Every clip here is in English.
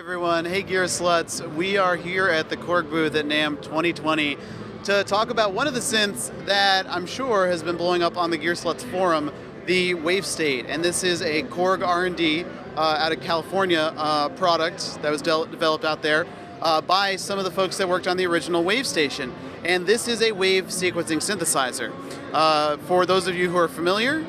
everyone, hey Gearslutz. We are here at the Korg booth at NAMM 2020 to talk about one of the synths that I'm sure has been blowing up on the Gearslutz forum, the Wavestate. And this is a Korg R&D out of California product that was developed out there by some of the folks that worked on the original Wavestation. And this is a wave sequencing synthesizer. For those of you who are familiar,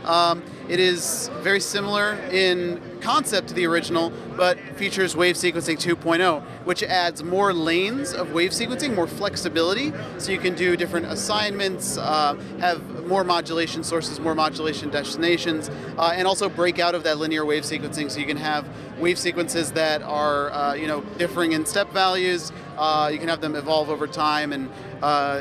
it is very similar in concept to the original, but features wave sequencing 2.0, which adds more lanes of wave sequencing, more flexibility, so you can do different assignments, have more modulation sources, more modulation destinations, and also break out of that linear wave sequencing, so you can have wave sequences that are differing in step values. You can have them evolve over time, and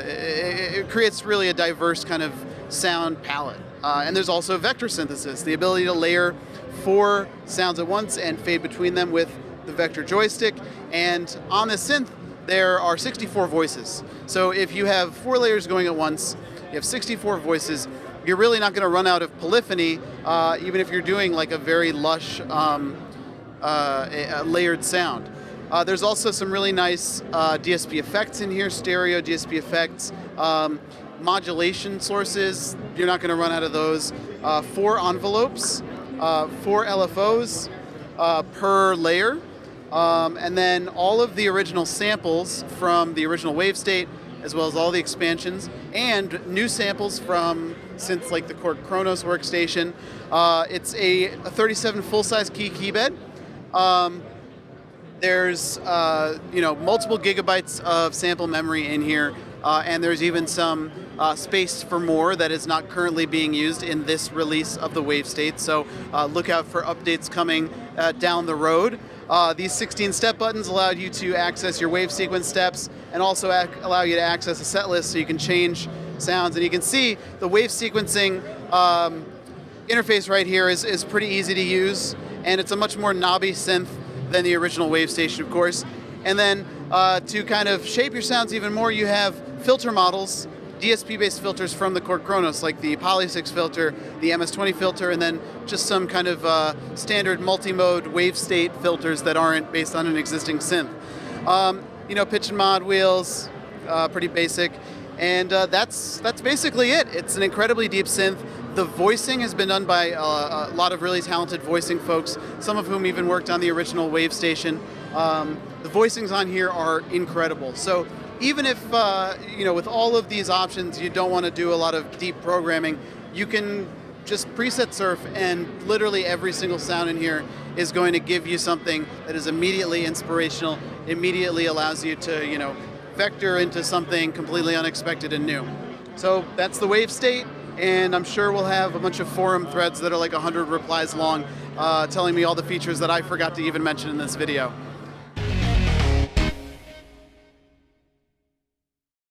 it creates really a diverse kind of sound palette. And there's also vector synthesis, the ability to layer 4 sounds at once and fade between them with the vector joystick. And on this synth, there are 64 voices. So if you have 4 layers going at once, you have 64 voices, you're really not going to run out of polyphony, even if you're doing like a very lush layered sound. There's also some really nice DSP effects in here, stereo DSP effects. Modulation sources, you're not going to run out of those. 4 envelopes, 4 LFOs per layer, and then all of the original samples from the original Wavestate, as well as all the expansions, and new samples from synths like the Korg Kronos workstation. It's a 37 full-size key bed. There's multiple gigabytes of sample memory in here, and there's even some space for more that is not currently being used in this release of the Wavestate. So look out for updates coming down the road. These 16 step buttons allow you to access your wave sequence steps and also allow you to access a set list so you can change sounds. And you can see the wave sequencing interface right here is pretty easy to use, and it's a much more knobby synth than the original Wavestation, of course. And then to kind of shape your sounds even more, you have filter models, DSP-based filters from the Korg Kronos, like the Poly6 filter, the MS-20 filter, and then just some kind of standard multi-mode Wavestate filters that aren't based on an existing synth. Pitch and mod wheels, pretty basic. And that's basically it. It's an incredibly deep synth. The voicing has been done by a lot of really talented voicing folks, some of whom even worked on the original Wavestation. The voicings on here are incredible. So even if, with all of these options, you don't want to do a lot of deep programming, you can just preset surf, and literally every single sound in here is going to give you something that is immediately inspirational, immediately allows you to, vector into something completely unexpected and new. So that's the Wavestate, and I'm sure we'll have a bunch of forum threads that are like 100 replies long telling me all the features that I forgot to even mention in this video.